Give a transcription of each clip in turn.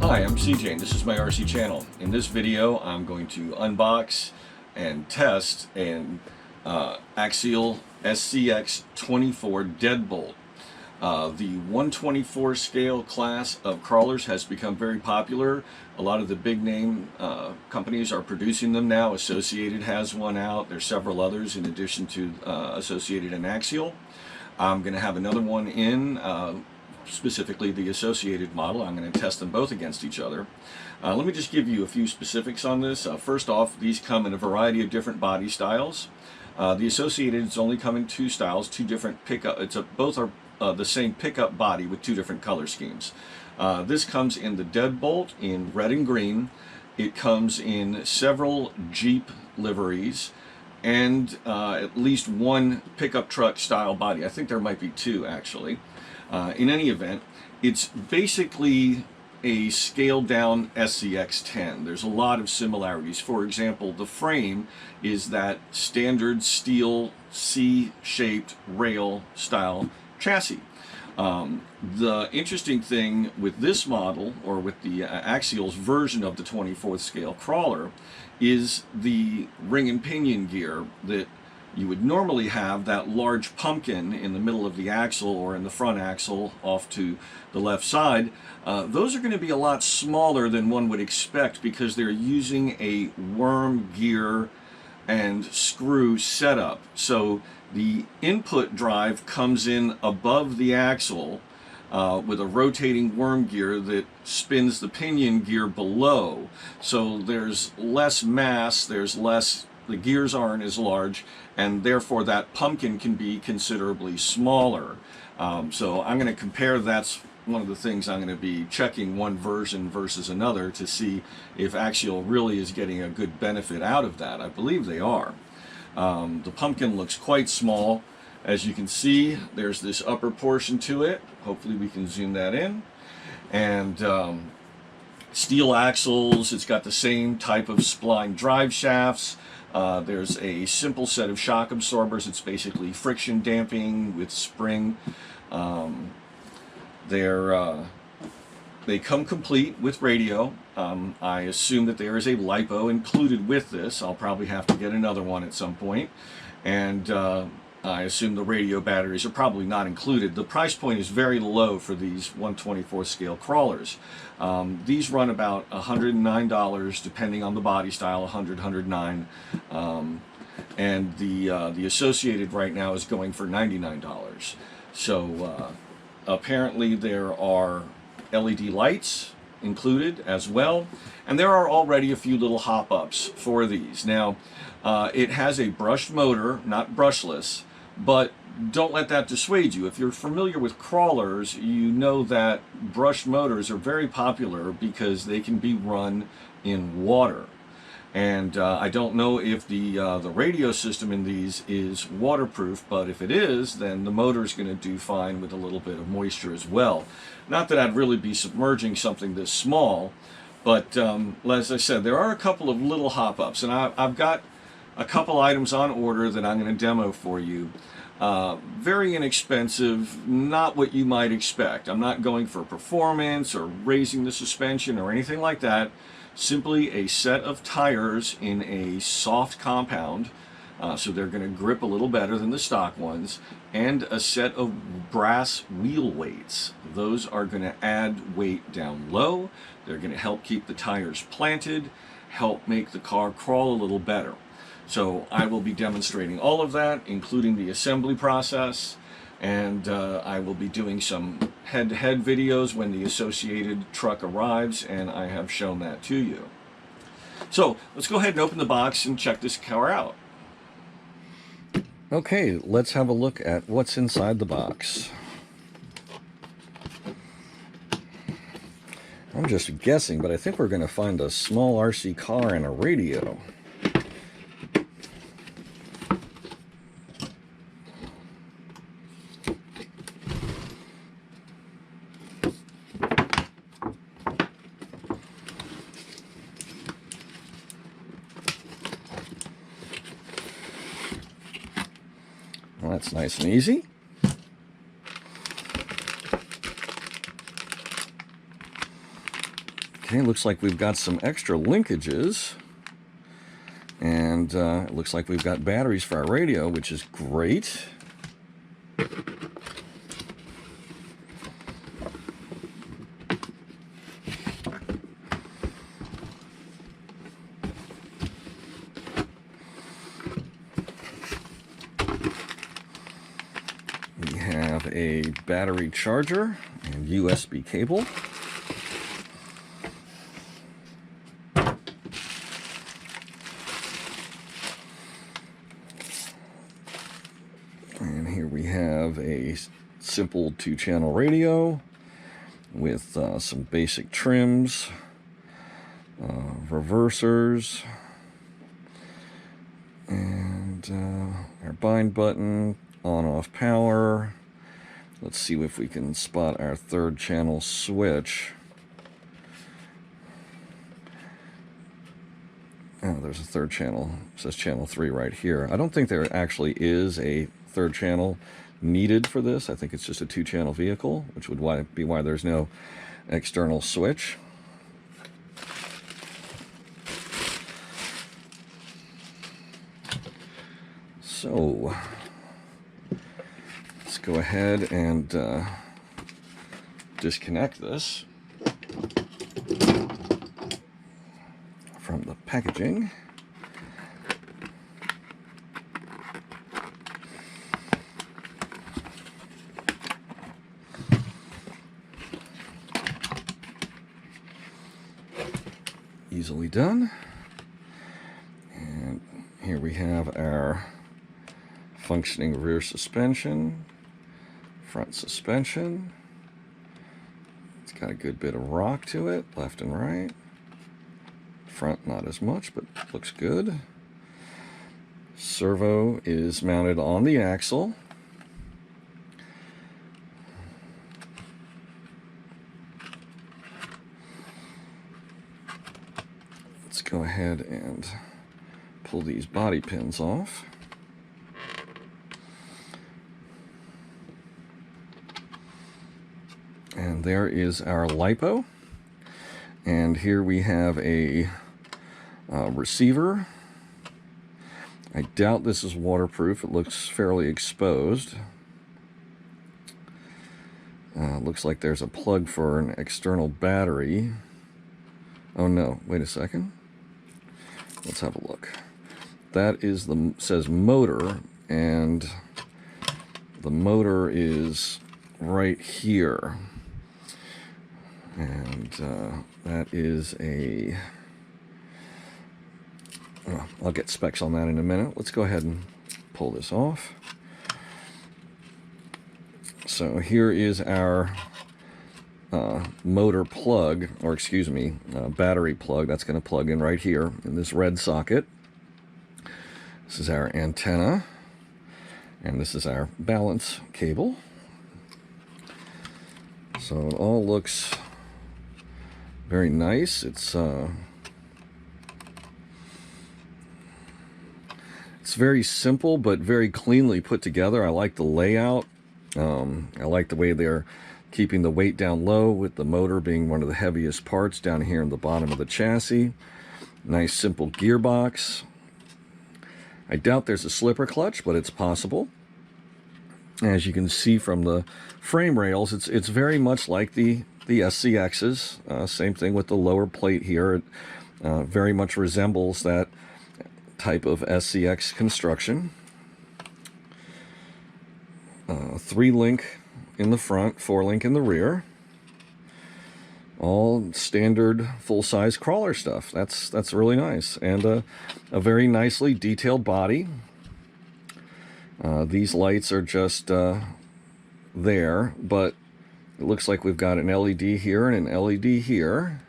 Hi, I'm CJ and this is my RC channel. In this video I'm going to unbox and test an Axial SCX24 Deadbolt. The 124 scale class of crawlers has become very popular. A lot of the big name companies are producing them now. Associated has one out. There's several others in addition to Associated and Axial. I'm going to have another one in, specifically the Associated model. I'm going to test them both against each other. Let me just give you a few specifics on this. First off, these come in a variety of different body styles. The Associated is only come in two styles, two different pickup. Both are the same pickup body with two different color schemes. This comes in the Deadbolt in red and green. It comes in several Jeep liveries and at least one pickup truck style body. I think there might be two actually. In any event, it's basically a scaled down SCX10. There's a lot of similarities. For example, the frame is that standard steel C-shaped rail style chassis. The interesting thing with this model, or with the Axial's version of the 24th scale crawler, is the ring and pinion gear that you would normally have. That large pumpkin in the middle of the axle or in the front axle off to the left side. Those are going to be a lot smaller than one would expect because they're using a worm gear and screw setup. So the input drive comes in above the axle with a rotating worm gear that spins the pinion gear below. So there's less mass, the gears aren't as large, and therefore that pumpkin can be considerably smaller. So I'm going to compare. That's one of the things I'm going to be checking, one version versus another, to see if Axial really is getting a good benefit out of that. I believe they are. The pumpkin looks quite small. As you can see, there's this upper portion to it. Hopefully we can zoom that in. And steel axles. It's got the same type of spline drive shafts. There's a simple set of shock absorbers. It's basically friction damping with spring. They come complete with radio. I assume that there is a LiPo included with this. I'll probably have to get another one at some point. And I assume the radio batteries are probably not included. The price point is very low for these 124 scale crawlers. These run about $109 depending on the body style, $100, $109. And the Associated right now is going for $99. So apparently there are LED lights included as well, and there are already a few little hop-ups for these. Now it has a brushed motor, not brushless, but don't let that dissuade you. If you're familiar with crawlers, you know that brushed motors are very popular because they can be run in water. And I don't know if the radio system in these is waterproof, but if it is, then the motor is going to do fine with a little bit of moisture as well. Not that I'd really be submerging something this small, but as I said, there are a couple of little hop-ups, and I've got a couple items on order that I'm going to demo for you. Very inexpensive, not what you might expect. I'm not going for performance or raising the suspension or anything like that. Simply a set of tires in a soft compound, so they're going to grip a little better than the stock ones, and a set of brass wheel weights. Those are going to add weight down low. They're going to help keep the tires planted, help make the car crawl a little better. So I will be demonstrating all of that, including the assembly process, and I will be doing some head-to-head videos when the Associated truck arrives, and I have shown that to you. So let's go ahead and open the box and check this car out. Okay, let's have a look at what's inside the box. I'm just guessing, but I think we're going to find a small RC car and a radio. Well, that's nice and easy. Okay, looks like we've got some extra linkages. And it looks like we've got batteries for our radio, which is great. We have a battery charger and USB cable. And here we have a simple 2-channel radio with some basic trims, reversers, and our bind button, on-off power. Let's see if we can spot our 3rd channel switch. Oh, there's a 3rd channel. It says channel 3 right here. I don't think there actually is a 3rd channel needed for this. I think it's just a 2-channel vehicle, which would be why there's no external switch. So let's go ahead and disconnect this from the packaging. Easily done. And here we have our functioning rear suspension, front suspension. It's got a good bit of rock to it, left and right. Front not as much, but looks good. Servo is mounted on the axle. Let's go ahead and pull these body pins off. And there is our LiPo. And here we have a receiver. I doubt this is waterproof. It looks fairly exposed. Looks like there's a plug for an external battery. Oh no, wait a second. Let's have a look. That is says motor, and the motor is right here. And that is a... well, I'll get specs on that in a minute. Let's go ahead and pull this off. So here is our motor plug, or excuse me, battery plug. That's going to plug in right here in this red socket. This is our antenna, and this is our balance cable. So it all looks very nice. It's very simple, but very cleanly put together. I like the layout. I like the way they're keeping the weight down low, with the motor being one of the heaviest parts down here in the bottom of the chassis. Nice simple gearbox. I doubt there's a slipper clutch, but it's possible. As you can see from the frame rails, it's very much like the SCXs. Same thing with the lower plate here. It very much resembles that type of SCX construction. 3-link in the front, 4-link in the rear. All standard full-size crawler stuff. That's really nice, and a very nicely detailed body. These lights are just there, but it looks like we've got an LED here and an LED here.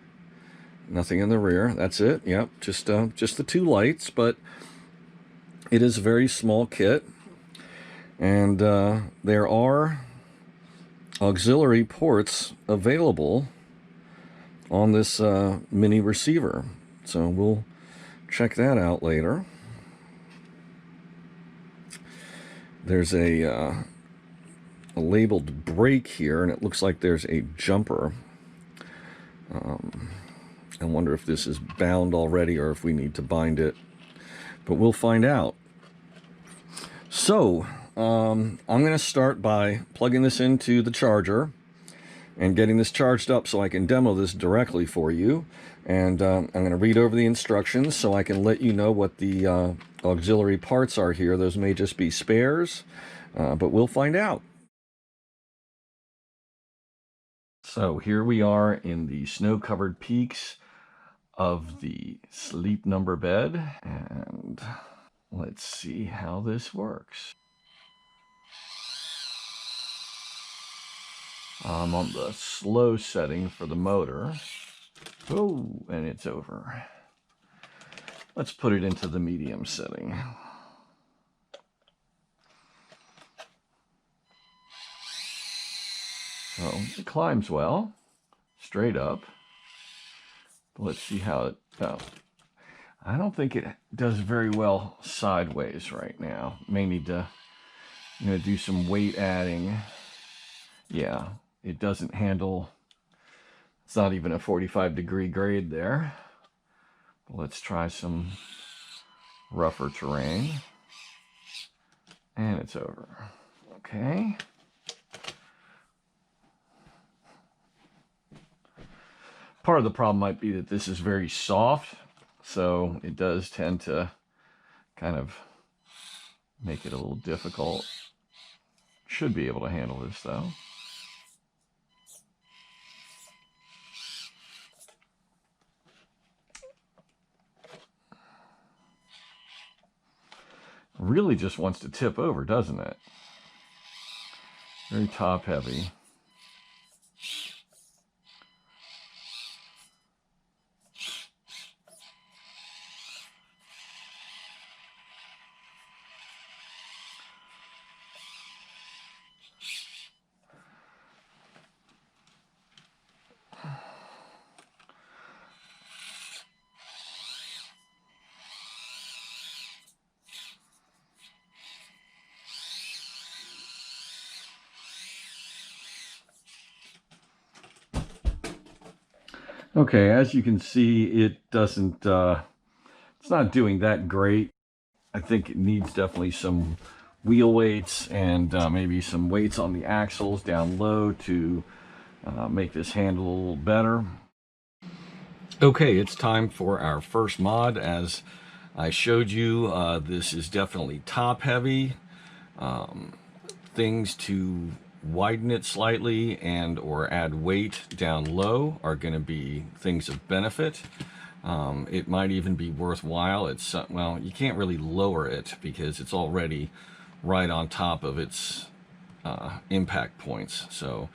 Nothing in the rear. That's it. Yep, just the 2 lights, but it is a very small kit, and there are auxiliary ports available on this mini receiver, so we'll check that out later. There's a labeled brake here, and it looks like there's a jumper. I wonder if this is bound already or if we need to bind it, but we'll find out. So I'm going to start by plugging this into the charger and getting this charged up so I can demo this directly for you. And I'm going to read over the instructions so I can let you know what the auxiliary parts are here. Those may just be spares, but we'll find out. So here we are in the snow-covered peaks of the Sleep Number bed, and let's see how this works. I'm on the slow setting for the motor. Oh, and it's over. Let's put it into the medium setting. So it climbs well, straight up. But let's see how it goes. I don't think it does very well sideways right now. May need to, do some weight adding. Yeah, it doesn't handle. It's not even a 45-degree grade there. But let's try some rougher terrain. And it's over. Okay. Part of the problem might be that this is very soft, so it does tend to kind of make it a little difficult. Should be able to handle this though. Really just wants to tip over, doesn't it? Very top heavy. Okay, as you can see, it doesn't, it's not doing that great. I think it needs definitely some wheel weights and maybe some weights on the axles down low to make this handle a little better. Okay, it's time for our first mod. As I showed you, this is definitely top heavy. Things to widen it slightly and or add weight down low are going to be things of benefit. It might even be worthwhile. It's well, you can't really lower it because it's already right on top of its impact points. So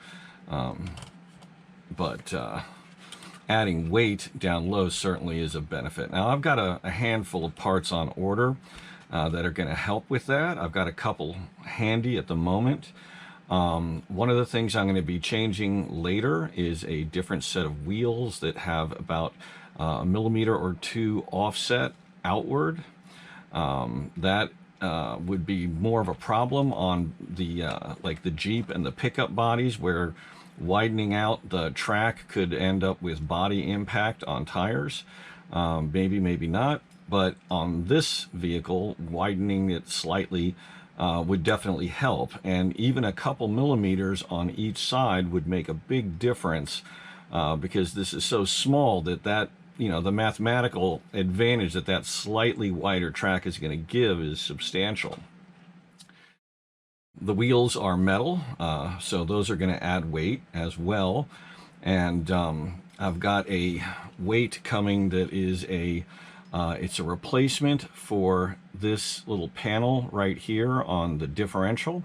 adding weight down low certainly is a benefit. Now I've got a handful of parts on order that are going to help with that. I've got a couple handy at the moment. One of the things I'm going to be changing later is a different set of wheels that have about a millimeter or two offset outward. That would be more of a problem on the like the Jeep and the pickup bodies, where widening out the track could end up with body impact on tires. Maybe not, but on this vehicle, widening it slightly would definitely help, and even a couple millimeters on each side would make a big difference, because this is so small that the mathematical advantage that slightly wider track is going to give is substantial. The wheels are metal, so those are going to add weight as well, and I've got a weight coming that is it's a replacement for this little panel right here on the differential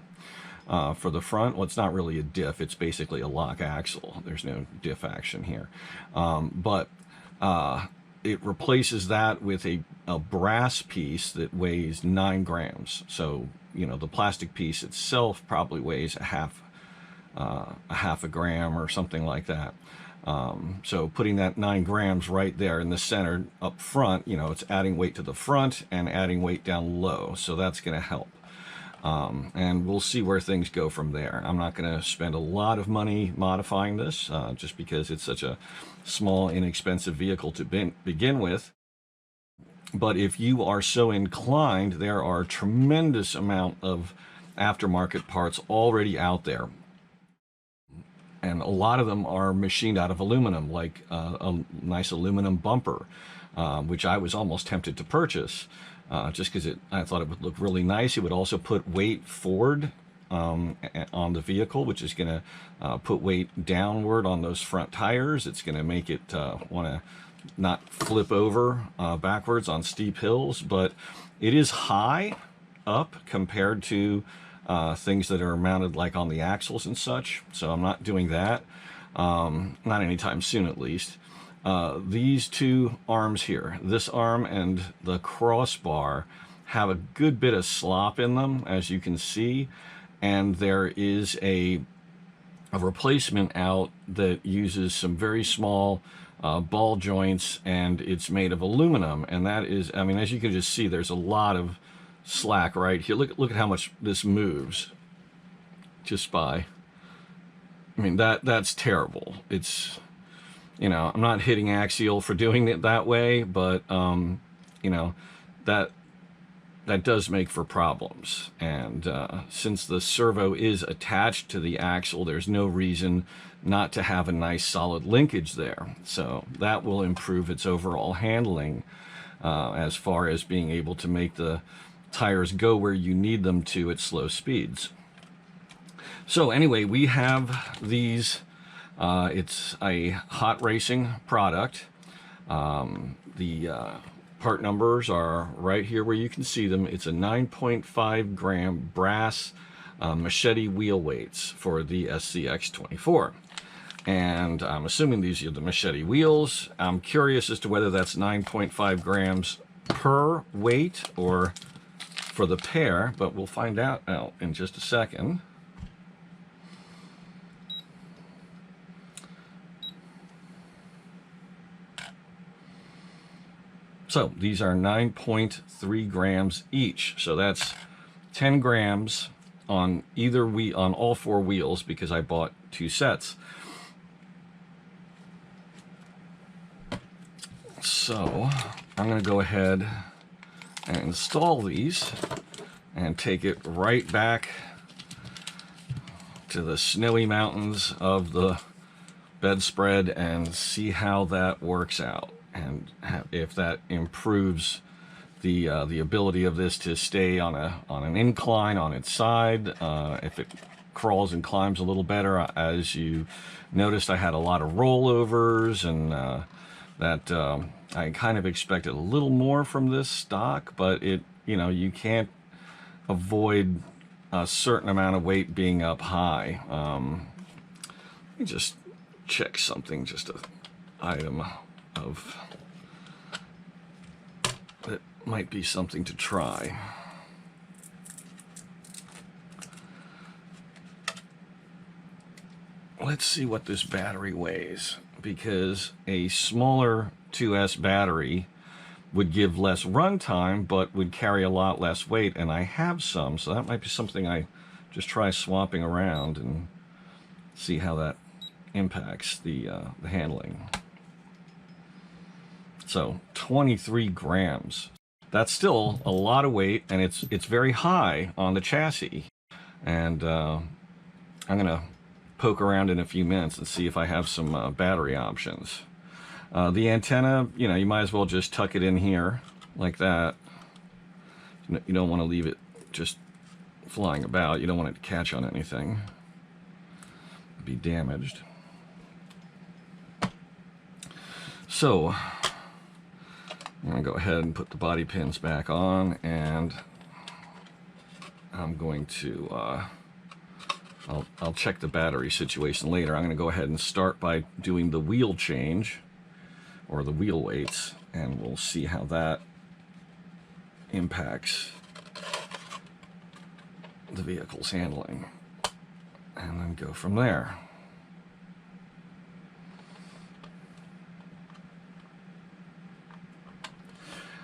for the front. Well, it's not really a diff, it's basically a lock axle. There's no diff action here. But it replaces that with a brass piece that weighs 9 grams. So, the plastic piece itself probably weighs a half a gram or something like that. So putting that 9 grams right there in the center up front, it's adding weight to the front and adding weight down low. So that's going to help. And we'll see where things go from there. I'm not going to spend a lot of money modifying this just because it's such a small, inexpensive vehicle to begin with. But if you are so inclined, there are a tremendous amount of aftermarket parts already out there. And a lot of them are machined out of aluminum, like a nice aluminum bumper, which I was almost tempted to purchase just because I thought it would look really nice. It would also put weight forward on the vehicle, which is going to put weight downward on those front tires. It's going to make it want to not flip over backwards on steep hills, but it is high up compared to things that are mounted like on the axles and such, so I'm not doing that, not anytime soon at least. These two arms here, this arm and the crossbar, have a good bit of slop in them, as you can see, and there is a replacement out that uses some very small ball joints, and it's made of aluminum, and that is, I mean, as you can just see, there's a lot of slack right here. Look at how much this moves just by. I mean, that's terrible. It's, you know, I'm not hitting Axial for doing it that way, but you know, that does make for problems. And since the servo is attached to the axle, there's no reason not to have a nice solid linkage there. So that will improve its overall handling as far as being able to make the tires go where you need them to at slow speeds. So anyway, we have these, it's a hot racing product. The part numbers are right here where you can see them. It's a 9.5 gram brass machete wheel weights for the SCX24. And I'm assuming these are the machete wheels. I'm curious as to whether that's 9.5 grams per weight or for the pair, but we'll find out in just a second. So these are 9.3 grams each. So that's 10 grams on either on all four wheels, because I bought two sets. So I'm going to go ahead and install these and take it right back to the snowy mountains of the bedspread and see how that works out, and if that improves the ability of this to stay on an incline on its side, if it crawls and climbs a little better. As you noticed, I had a lot of rollovers, and that I kind of expected a little more from this stock, but you know, you can't avoid a certain amount of weight being up high. Let me just check something, just an item of that might be something to try. Let's see what this battery weighs, because a smaller 2S battery would give less run time, but would carry a lot less weight, and I have some, so that might be something I just try swapping around and see how that impacts the handling. So 23 grams. That's still a lot of weight, and it's very high on the chassis. And I'm gonna poke around in a few minutes and see if I have some battery options. The antenna, you know, you might as well just tuck it in here like that. You don't want to leave it just flying about. You don't want it to catch on anything, be damaged. So I'm going to go ahead and put the body pins back on, and I'm going to I'll check the battery situation later. I'm going to go ahead and start by doing the wheel change, or the wheel weights, and we'll see how that impacts the vehicle's handling, and then go from there.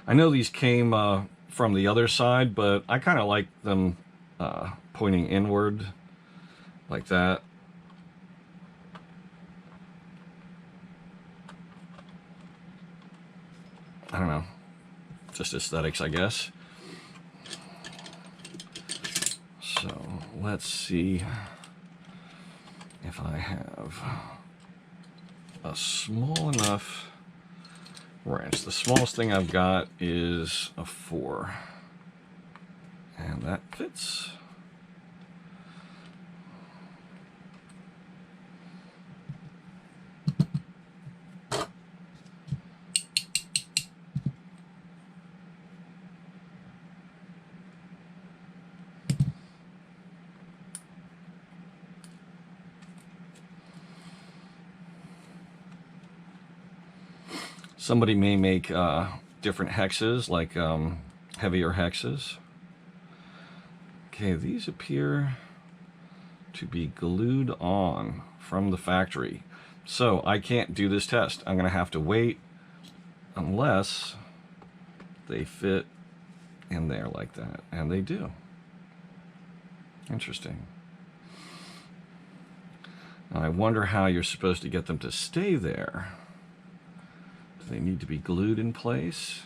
I know these came from the other side, but I kind of like them pointing inward like that. I don't know, just aesthetics, I guess. So let's see if I have a small enough wrench. The smallest thing I've got is a 4, and that fits. Somebody may make different hexes, like heavier hexes. Okay, these appear to be glued on from the factory. So I can't do this test. I'm gonna have to wait unless they fit in there like that. And they do. Interesting. Now I wonder how you're supposed to get them to stay there. They need to be glued in place.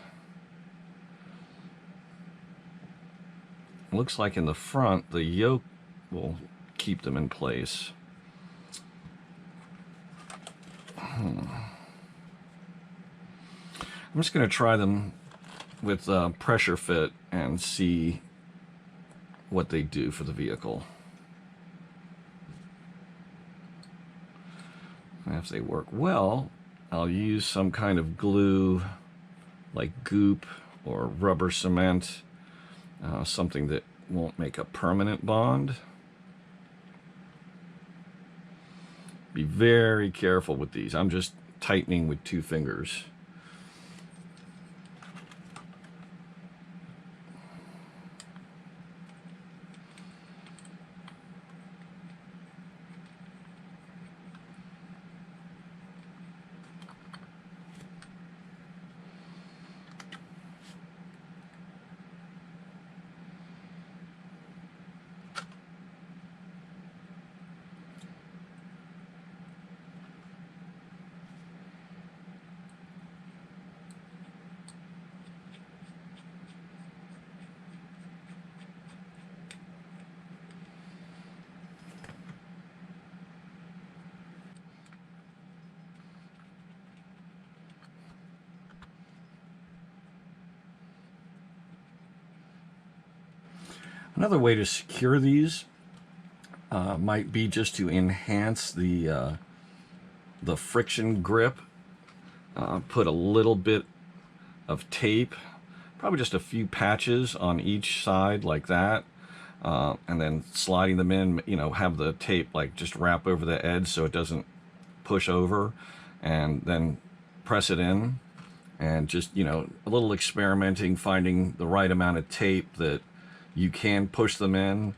Looks like in the front, the yoke will keep them in place. I'm just going to try them with pressure fit and see what they do for the vehicle. And if they work well, I'll use some kind of glue like goop or rubber cement, something that won't make a permanent bond. Be very careful with these. I'm just tightening with 2 fingers. Another way to secure these might be just to enhance the friction grip. Put a little bit of tape, probably just a few patches on each side like that, and then sliding them in, you know, have the tape like just wrap over the edge so it doesn't push over, and then press it in, and just, you know, a little experimenting, finding the right amount of tape that you can push them in,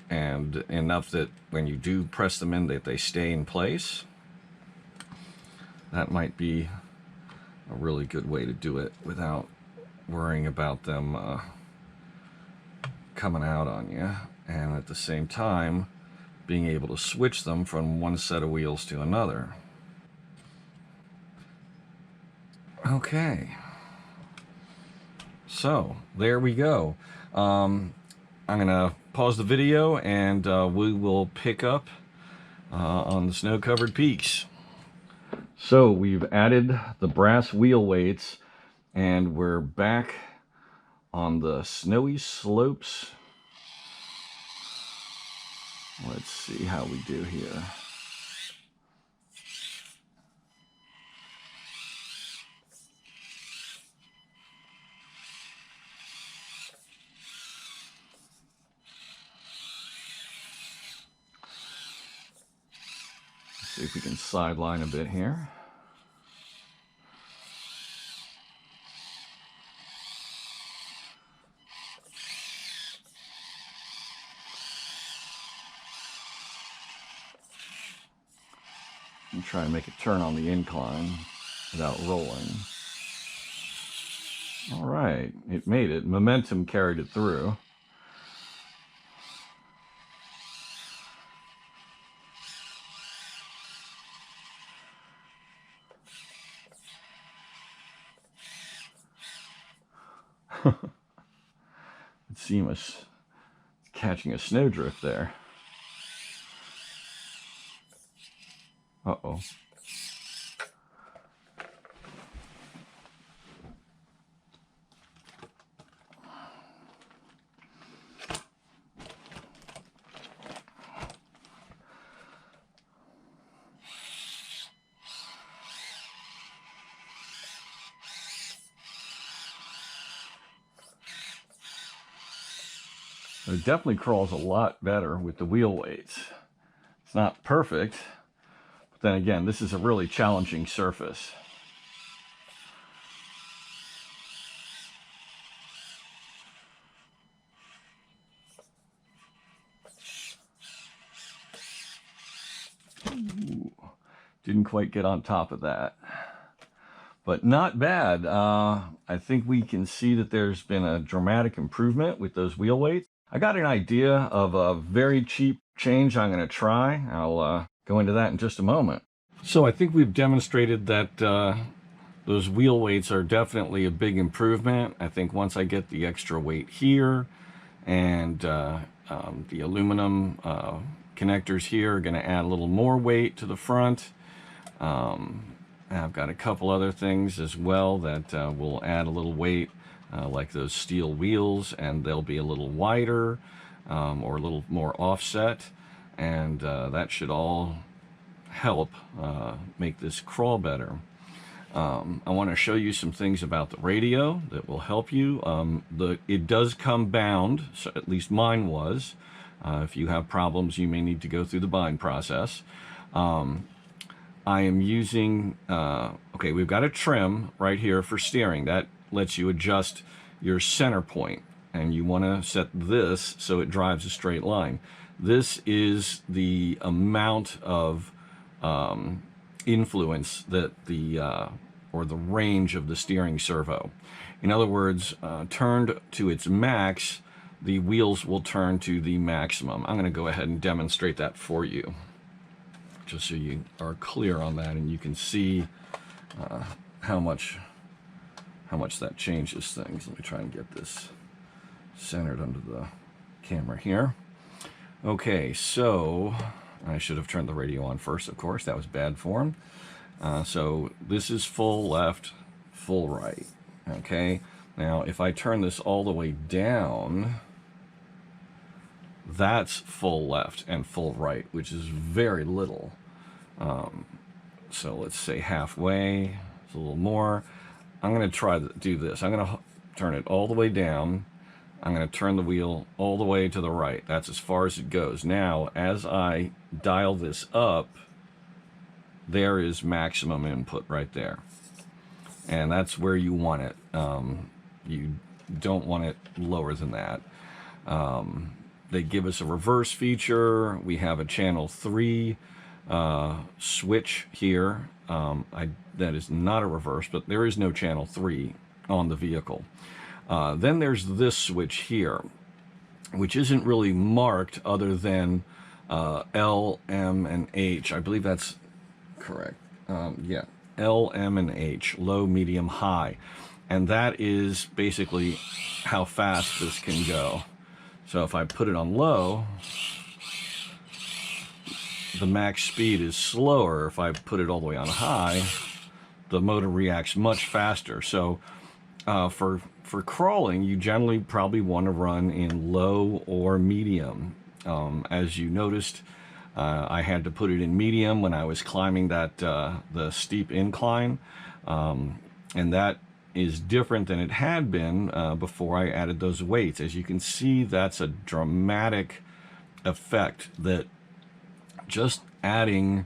and enough that when you do press them in that they stay in place. That might be a really good way to do it without worrying about them coming out on you, and at the same time being able to switch them from one set of wheels to another. Okay, so there we go. I'm gonna pause the video and we will pick up on the snow-covered peaks. So we've added the brass wheel weights and we're back on the snowy slopes. Let's see how we do here. See if we can sideline a bit here. And try and make it turn on the incline without rolling. All right, it made it. Momentum carried it through. It seems catching a snowdrift there. Uh-oh. It definitely crawls a lot better with the wheel weights. It's not perfect, but then again, this is a really challenging surface. Ooh, didn't quite get on top of that, but not bad. I think we can see that there's been a dramatic improvement with those wheel weights. I got an idea of a very cheap change I'm going to try. I'll go into that in just a moment. So I think we've demonstrated that those wheel weights are definitely a big improvement. I think once I get the extra weight here and the aluminum connectors here are going to add a little more weight to the front. I've got a couple other things as well that will add a little weight, like those steel wheels, and they'll be a little wider or a little more offset, and that should all help make this crawl better. I want to show you some things about the radio that will help you. It does come bound, so at least mine was. If you have problems, you may need to go through the bind process. I am using, okay, we've got a trim right here for steering. That lets you adjust your center point, and you want to set this so it drives a straight line. This is the amount of influence that or the range of the steering servo. In other words, turned to its max, the wheels will turn to the maximum. I'm going to go ahead and demonstrate that for you, just so you are clear on that and you can see how much that changes things. Let me try and get this centered under the camera here. Okay, so I should have turned the radio on first, of course. That was bad form. So this is full left, full right. Okay, now if I turn this all the way down, that's full left and full right, which is very little. So let's say halfway, it's a little more. I'm going to try to do this. I'm going to turn it all the way down. I'm going to turn the wheel all the way to the right. That's as far as it goes. Now, as I dial this up, there is maximum input right there. And that's where you want it. You don't want it lower than that. They give us a reverse feature. We have a channel 3 switch here. That is not a reverse, but there is no channel 3 on the vehicle. Then there's this switch here, which isn't really marked other than L, M, and H. I believe that's correct. Yeah, L, M, and H, low, medium, high. And that is basically how fast this can go. So if I put it on low, the max speed is slower. If I put it all the way on high, the motor reacts much faster. So for crawling, you generally probably want to run in low or medium. As you noticed, I had to put it in medium when I was climbing that the steep incline, and that is different than it had been before I added those weights. As you can see, that's a dramatic effect that just adding,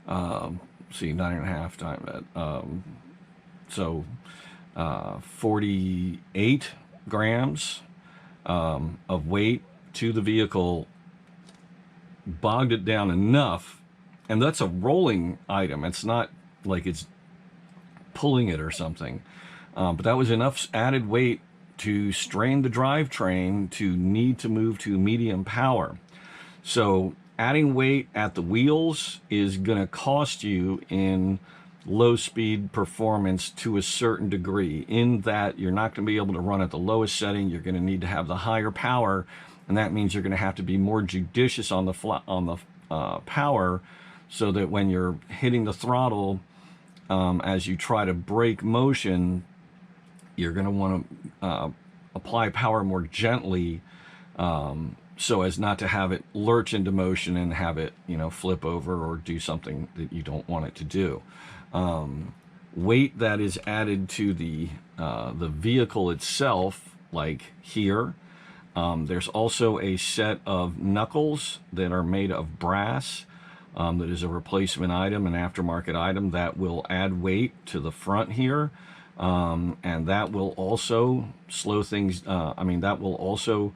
see, 9.5 times that, so 48 grams of weight to the vehicle bogged it down enough, and that's a rolling item. It's not like it's pulling it or something, but that was enough added weight to strain the drivetrain to need to move to medium power. So adding weight at the wheels is going to cost you in low speed performance to a certain degree, in that you're not going to be able to run at the lowest setting. You're going to need to have the higher power, and that means you're going to have to be more judicious on the power, so that when you're hitting the throttle, as you try to brake motion, you're going to want to apply power more gently, so as not to have it lurch into motion and have it, you know, flip over or do something that you don't want it to do. Weight that is added to the vehicle itself, like here. There's also a set of knuckles that are made of brass, that is a replacement item, an aftermarket item, that will add weight to the front here. And that will also slow things, that will also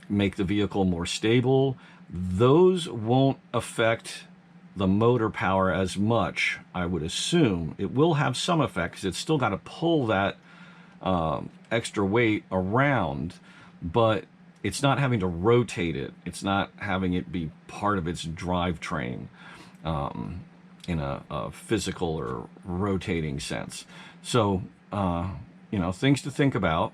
make the vehicle more stable. Those won't affect the motor power as much, I would assume. It will have some effect, because it's still got to pull that extra weight around, but it's not having to rotate it. It's not having it be part of its drivetrain in a physical or rotating sense. So, you know, things to think about.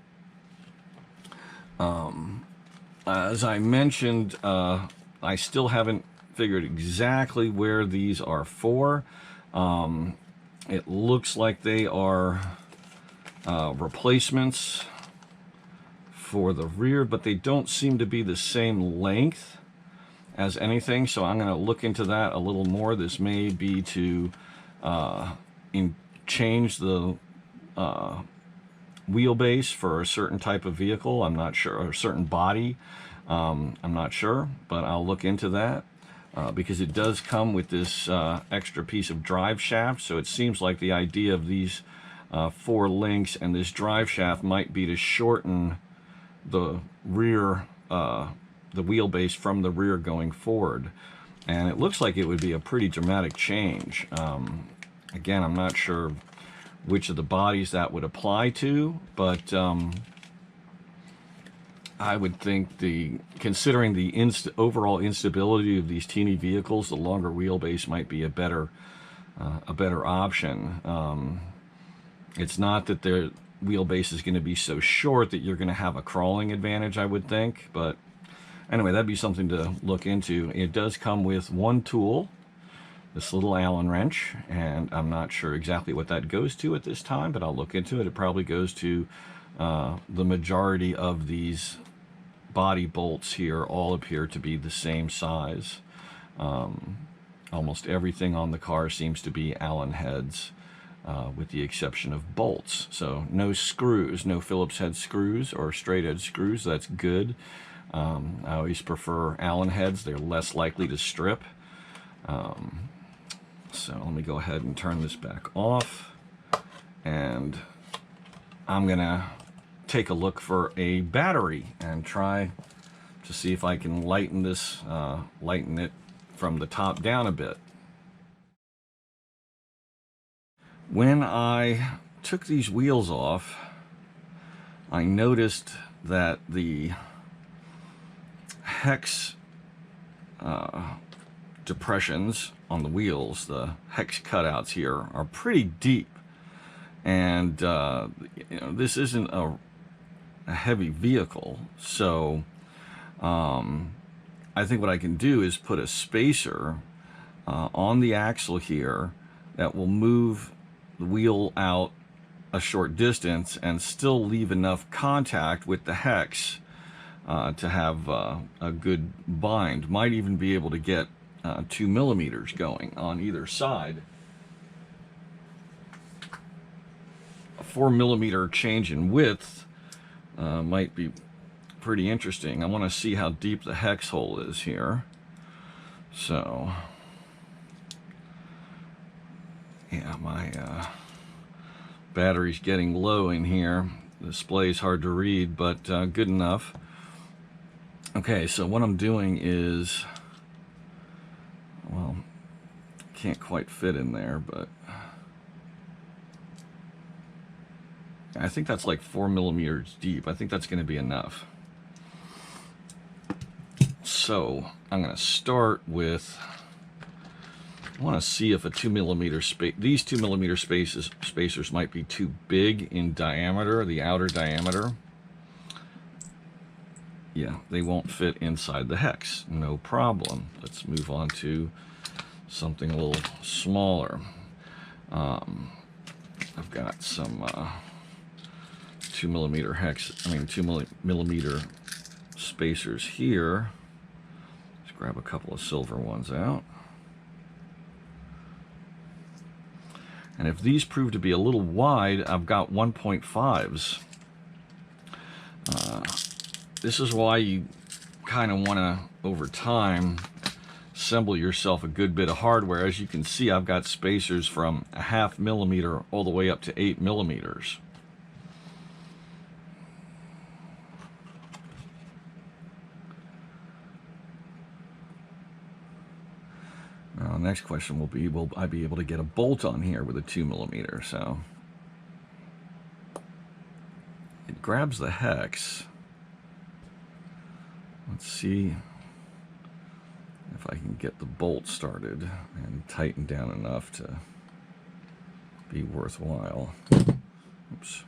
As I mentioned, I still haven't figured exactly where these are for. It looks like they are replacements for the rear, but they don't seem to be the same length as anything, so I'm going to look into that a little more. This may be to change the wheelbase for a certain type of vehicle. I'm not sure, or a certain body. I'm not sure, but I'll look into that, because it does come with this extra piece of drive shaft. So it seems like the idea of these 4 links and this drive shaft might be to shorten the rear, the wheelbase from the rear going forward. And it looks like it would be a pretty dramatic change. Again, I'm not sure which of the bodies that would apply to, but I would think, considering the overall instability of these teeny vehicles, the longer wheelbase might be a better option. It's not that their wheelbase is going to be so short that you're going to have a crawling advantage, I would think, but anyway, that'd be something to look into. It does come with one tool, this little Allen wrench, and I'm not sure exactly what that goes to at this time, but I'll look into it. It probably goes to the majority of these body bolts here. All appear to be the same size. Almost everything on the car seems to be Allen heads, with the exception of bolts. So no screws, no Phillips head screws or straight edge screws. That's good. I always prefer Allen heads. They're less likely to strip. So let me go ahead and turn this back off, and I'm gonna take a look for a battery and try to see if I can lighten it from the top down a bit. When I took these wheels off, I noticed that the hex depressions on the wheels, the hex cutouts here, are pretty deep. And you know, this isn't a heavy vehicle, so I think what I can do is put a spacer on the axle here that will move the wheel out a short distance and still leave enough contact with the hex to have a good bind. Might even be able to get 2 millimeters going on either side. A 4 millimeter change in width might be pretty interesting. I want to see how deep the hex hole is here. So yeah, my battery's getting low in here. The display's hard to read, but good enough. Okay, so what I'm doing is, well, can't quite fit in there, but I think that's like 4 millimeters deep. I think that's going to be enough. So I'm going to start with I want to see if a 2mm space, these 2mm spacers might be too big in diameter, the outer diameter. Yeah, they won't fit inside the hex. No problem. Let's move on to something a little smaller. I've got some 2mm spacers here. Let's grab a couple of silver ones out. And if these prove to be a little wide, I've got 1.5s. This is why you kind of want to, over time, assemble yourself a good bit of hardware. As you can see, I've got spacers from 0.5 millimeter all the way up to 8 millimeters. Now, next question will be, will I be able to get a bolt on here with a 2mm? So it grabs the hex. Let's see if I can get the bolt started and tighten down enough to be worthwhile. Oops.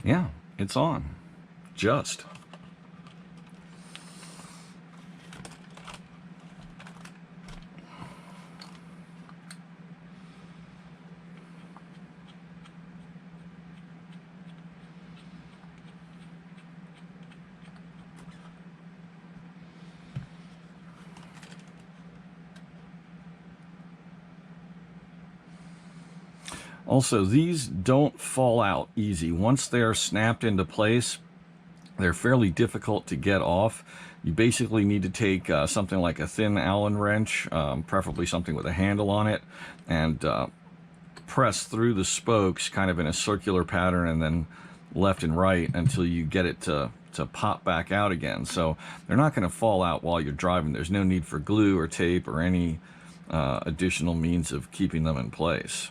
Yeah, it's on. Just. Also, these don't fall out easy. Once they're snapped into place, they're fairly difficult to get off. You basically need to take something like a thin Allen wrench, preferably something with a handle on it, and press through the spokes kind of in a circular pattern and then left and right until you get it to pop back out again. So they're not going to fall out while you're driving. There's no need for glue or tape or any additional means of keeping them in place.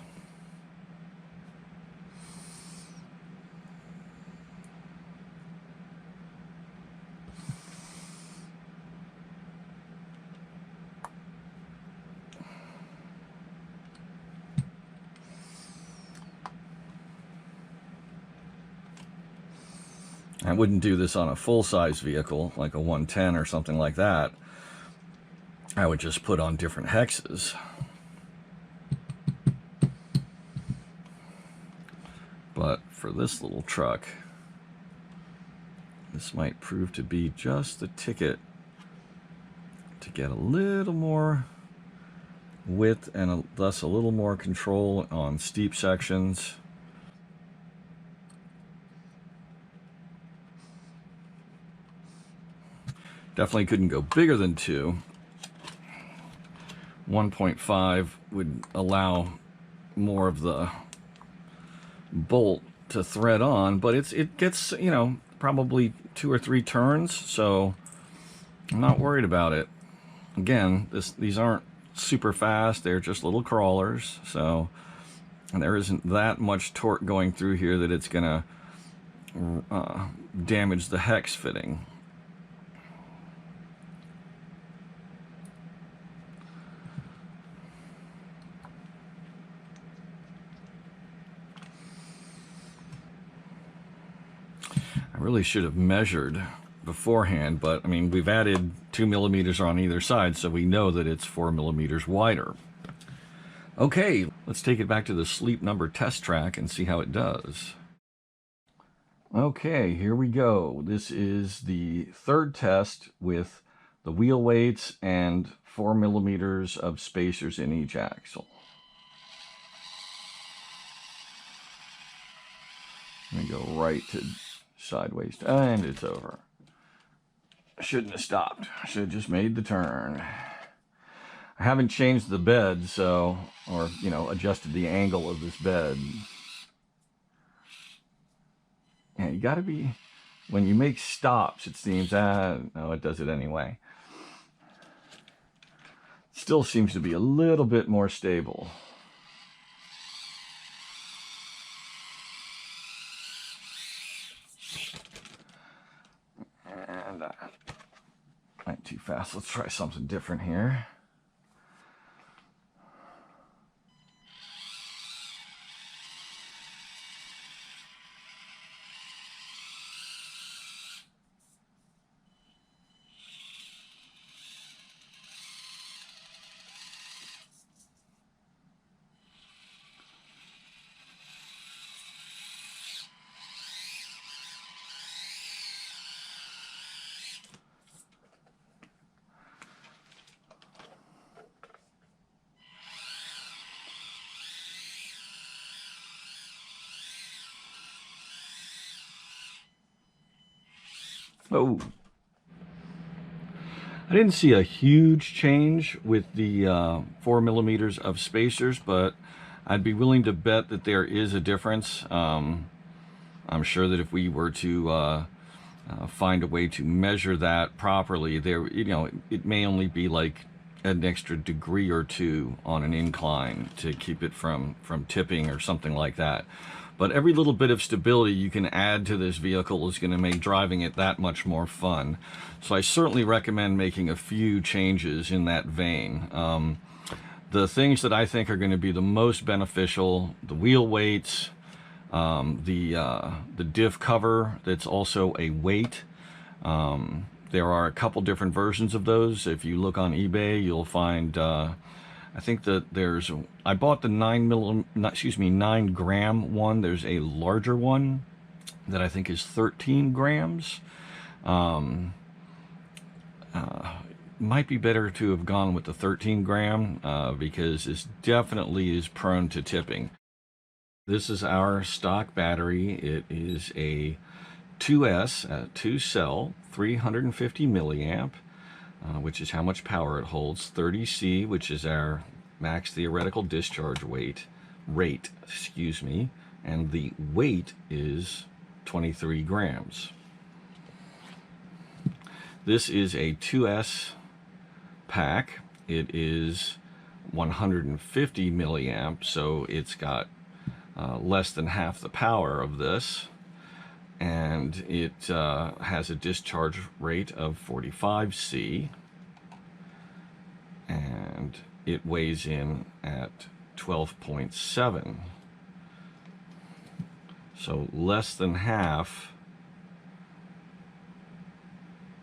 I wouldn't do this on a full-size vehicle, like a 110 or something like that. I would just put on different hexes. But for this little truck, this might prove to be just the ticket to get a little more width and thus a little more control on steep sections. Definitely couldn't go bigger than 2. 1.5 would allow more of the bolt to thread on, but it gets, you know, probably 2 or 3 turns, so I'm not worried about it. Again, these aren't super fast, they're just little crawlers, so and there isn't that much torque going through here that it's gonna damage the hex fitting. I really should have measured beforehand, but I mean, we've added 2 millimeters on either side, so we know that it's 4 millimeters wider. Okay, let's take it back to the Sleep Number test track and see how it does. Okay, here we go. This is the third test with the wheel weights and 4 millimeters of spacers in each axle. I'm going to go right to sideways, and it's over. I shouldn't have stopped. I should have just made the turn. I haven't changed the bed, so, or, you know, adjusted the angle of this bed. Yeah, you gotta be, when you make stops, it seems, no, it does it anyway. Still seems to be a little bit more stable. And went too fast. Let's try something different here. Oh, I didn't see a huge change with the 4 millimeters of spacers, but I'd be willing to bet that there is a difference. I'm sure that if we were to find a way to measure that properly, there, it may only be like an extra degree or two on an incline to keep it from tipping or something like that. But every little bit of stability you can add to this vehicle is going to make driving it that much more fun. So I certainly recommend making a few changes in that vein. The things that I think are going to be the most beneficial: the wheel weights, the diff cover that's also a weight. There are a couple different versions of those. If you look on eBay, you'll find I think that there's, I bought the 9 gram one. There's a larger one that I think is 13 grams. Might be better to have gone with the 13 gram because this definitely is prone to tipping. This is our stock battery. It is a 2S, 2-cell, 350 milliamp. Which is how much power it holds, 30C, which is our max theoretical discharge rate, and the weight is 23 grams. This is a 2S pack. It is 150 milliamp, so it's got less than half the power of this. And it has a discharge rate of 45C, and it weighs in at 12.7, so less than half,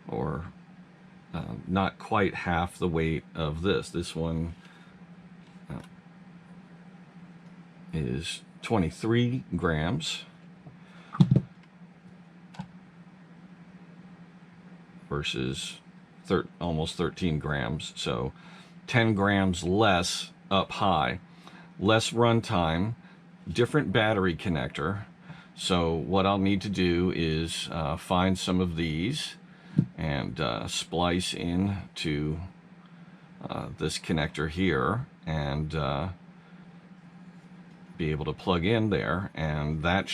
or not quite half the weight of this. This one is 23 grams. Versus almost 13 grams, so 10 grams less up high, less runtime, different battery connector. So what I'll need to do is find some of these and splice in to this connector here and be able to plug in there, and that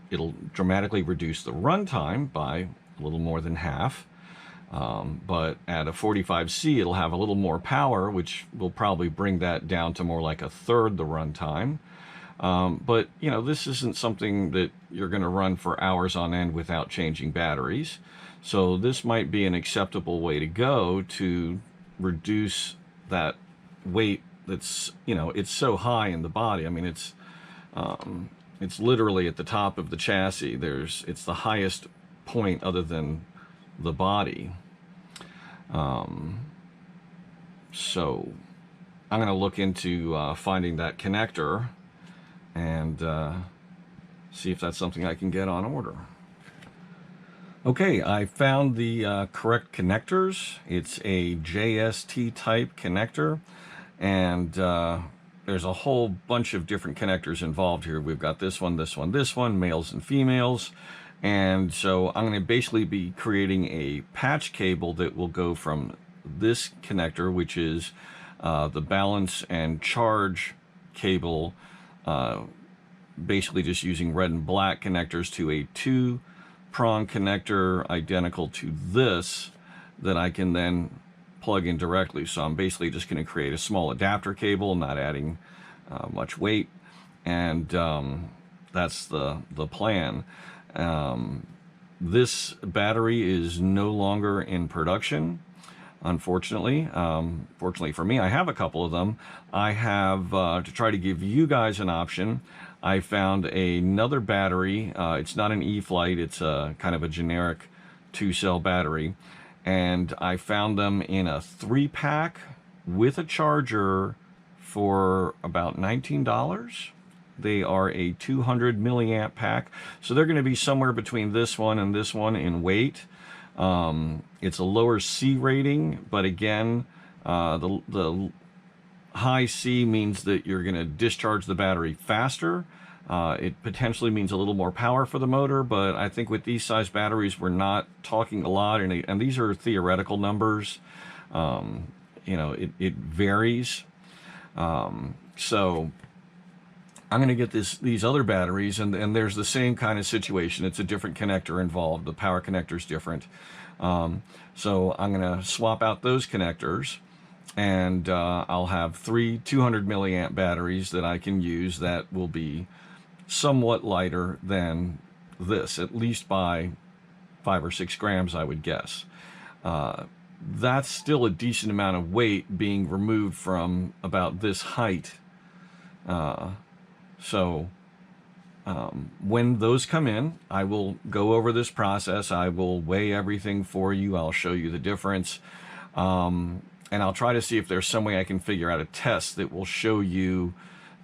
it'll dramatically reduce the runtime by a little more than half, but at a 45C it'll have a little more power, which will probably bring that down to more like a third the runtime. But this isn't something that you're going to run for hours on end without changing batteries, so this might be an acceptable way to go to reduce that weight that's, it's so high in the body. I mean, it's literally at the top of the chassis. It's the highest point other than the body. So I'm going to look into finding that connector and see if that's something I can get on order. Okay, I found the correct connectors. It's a JST type connector, and there's a whole bunch of different connectors involved here. We've got this one, males and females. And so I'm going to basically be creating a patch cable that will go from this connector, which is the balance and charge cable, basically just using red and black connectors, to a 2-prong connector identical to this that I can then plug in directly. So I'm basically just going to create a small adapter cable, not adding much weight, and that's the plan. This battery is no longer in production, unfortunately. Fortunately for me, I have a couple of them. I have, to try to give you guys an option, I found another battery. It's not an E-flite, it's a kind of a generic 2-cell battery. And I found them in a 3-pack with a charger for about $19. They are a 200 milliamp pack, so they're going to be somewhere between this one and this one in weight. It's a lower C rating, but again, the high C means that you're going to discharge the battery faster. It potentially means a little more power for the motor, but I think with these size batteries, we're not talking a lot, and these are theoretical numbers. You know, it varies. So I'm going to get these other batteries, and there's the same kind of situation. It's a different connector involved. The power connector is different. So I'm going to swap out those connectors, and I'll have 3 200 milliamp batteries that I can use that will be somewhat lighter than this, at least by 5 or 6 grams, I would guess. That's still a decent amount of weight being removed from about this height. So when those come in, I will go over this process. I will weigh everything for you. I'll show you the difference. And I'll try to see if there's some way I can figure out a test that will show you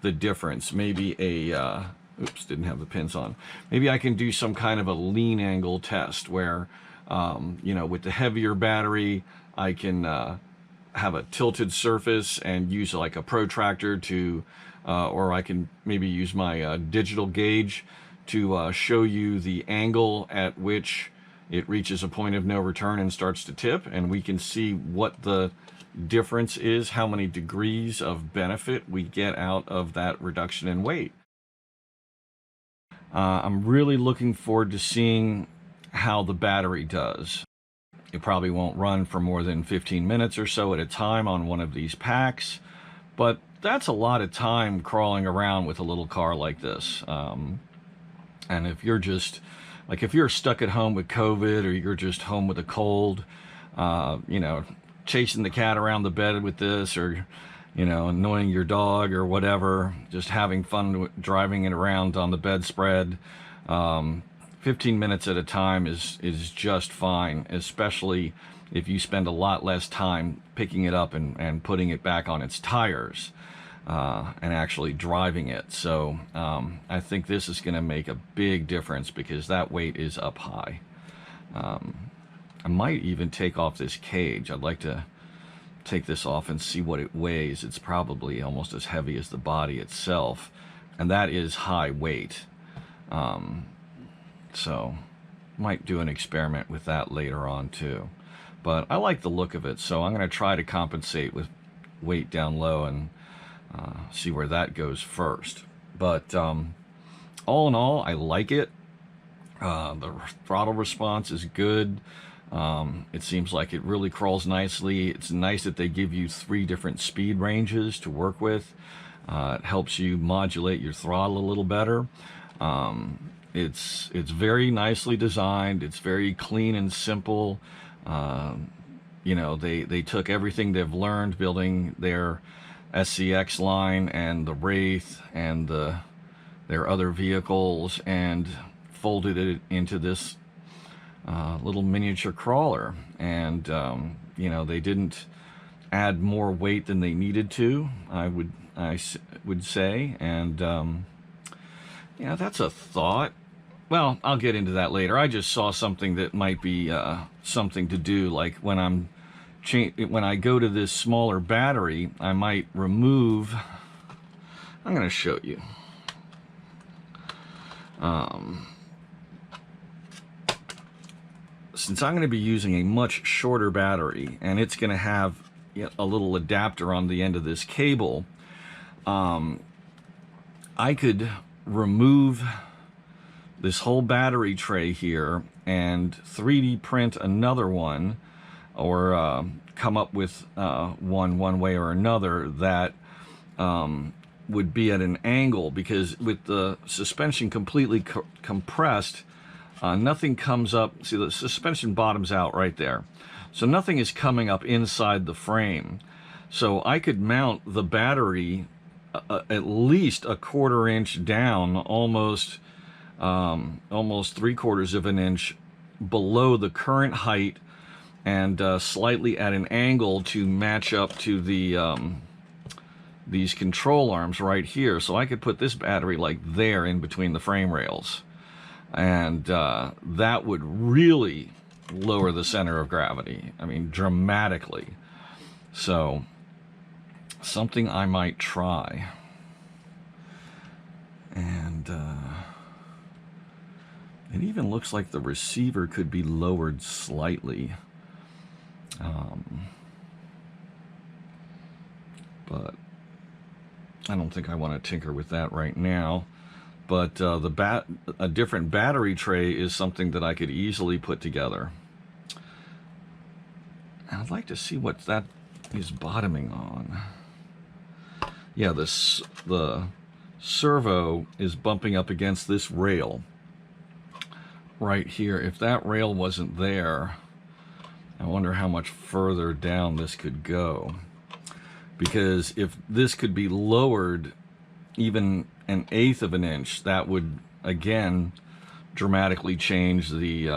the difference. Maybe a, oops, didn't have the pins on. Maybe I can do some kind of a lean angle test where, you know, with the heavier battery, I can have a tilted surface and use like a protractor to, or I can maybe use my digital gauge to show you the angle at which it reaches a point of no return and starts to tip, and we can see what the difference is, how many degrees of benefit we get out of that reduction in weight. I'm really looking forward to seeing how the battery does. It probably won't run for more than 15 minutes or so at a time on one of these packs, but that's a lot of time crawling around with a little car like this. And if you're just, like if you're stuck at home with COVID, or you're just home with a cold, you know, chasing the cat around the bed with this, or, you know, annoying your dog or whatever, just having fun driving it around on the bedspread, 15 minutes at a time is just fine, especially if you spend a lot less time picking it up and putting it back on its tires and actually driving it. So I think this is going to make a big difference because that weight is up high. I might even take off this cage. I'd like to take this off and see what it weighs. It's probably almost as heavy as the body itself, and that is high weight. So might do an experiment with that later on too. But I like the look of it, so I'm going to try to compensate with weight down low and see where that goes first. But all in all, I like it. The throttle response is good. It seems like it really crawls nicely. It's nice that they give you 3 different speed ranges to work with. It helps you modulate your throttle a little better. It's very nicely designed. It's very clean and simple. You know, they took everything they've learned building their SCX line and the Wraith and their other vehicles and folded it into this little miniature crawler. And you know, they didn't add more weight than they needed to, I would say. And you know, that's a thought. Well, I'll get into that later. I just saw something that might be something to do, like when I go to this smaller battery, I might remove, I'm going to show you. Since I'm going to be using a much shorter battery, and it's going to have a little adapter on the end of this cable, I could remove this whole battery tray here and 3D print another one, or come up with one way or another that would be at an angle, because with the suspension completely compressed, nothing comes up. See, the suspension bottoms out right there, so nothing is coming up inside the frame. So I could mount the battery at least a 1/4 inch down, almost 3/4 of an inch below the current height, and slightly at an angle to match up to the these control arms right here. So I could put this battery like there in between the frame rails, and that would really lower the center of gravity. I mean, dramatically. So something I might try. And it even looks like the receiver could be lowered slightly. But I don't think I want to tinker with that right now. But a different battery tray is something that I could easily put together. And I'd like to see what that is bottoming on. Yeah, the servo is bumping up against this rail right here. If that rail wasn't there, I wonder how much further down this could go. Because if this could be lowered even 1/8 of an inch, that would again dramatically change the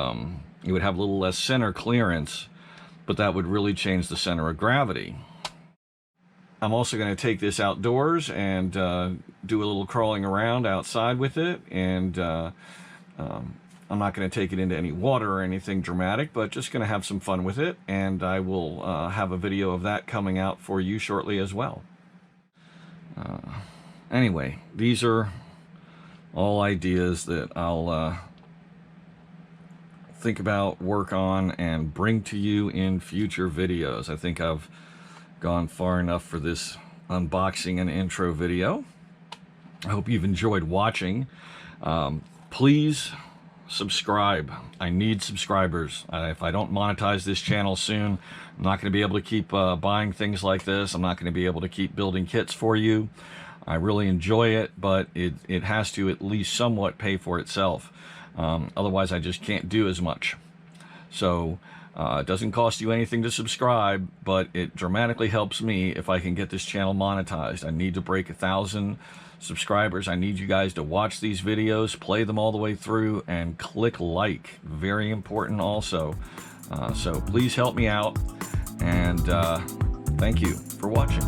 you would have a little less center clearance, but that would really change the center of gravity. I'm also going to take this outdoors and do a little crawling around outside with it, and I'm not going to take it into any water or anything dramatic, but just going to have some fun with it, and I will have a video of that coming out for you shortly as well. Anyway, these are all ideas that I'll think about, work on, and bring to you in future videos. I think I've gone far enough for this unboxing and intro video. I hope you've enjoyed watching. Please subscribe. I need subscribers. If I don't monetize this channel soon, I'm not going to be able to keep buying things like this. I'm not going to be able to keep building kits for you. I really enjoy it, but it has to at least somewhat pay for itself. Otherwise, I just can't do as much. So it doesn't cost you anything to subscribe, but it dramatically helps me if I can get this channel monetized. I need to break 1,000 subscribers. I need you guys to watch these videos, play them all the way through, and click like. Very important also. So please help me out, and thank you for watching.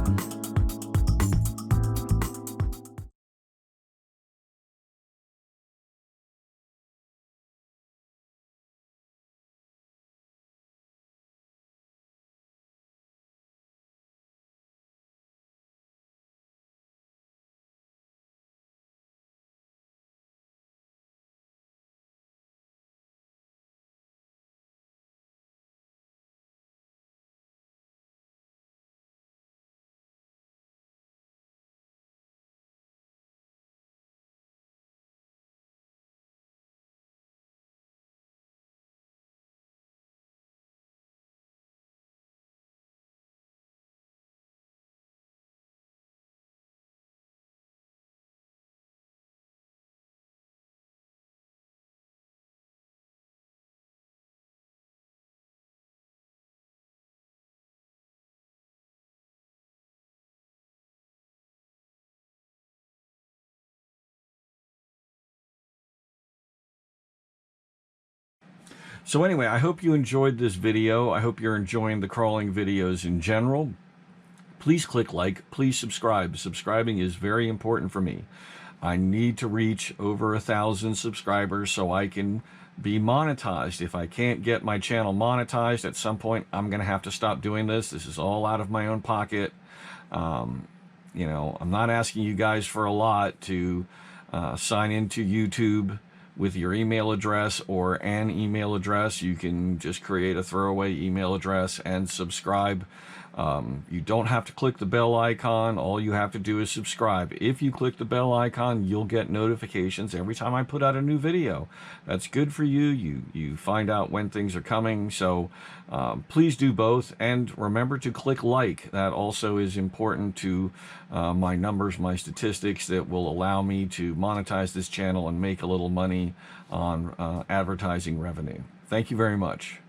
So anyway, I hope you enjoyed this video. I hope you're enjoying the crawling videos in general. Please click like, please subscribe. Subscribing is very important for me. I need to reach over 1,000 subscribers so I can be monetized. If I can't get my channel monetized at some point, I'm going to have to stop doing this. This is all out of my own pocket. You know, I'm not asking you guys for a lot to sign into YouTube with your email address or an email address. You can just create a throwaway email address and subscribe You don't have to click the bell icon. All you have to do is subscribe. If you click the bell icon, you'll get notifications every time I put out a new video. That's good for you. You find out when things are coming. So please do both. And remember to click like. That also is important to my numbers, my statistics that will allow me to monetize this channel and make a little money on advertising revenue. Thank you very much.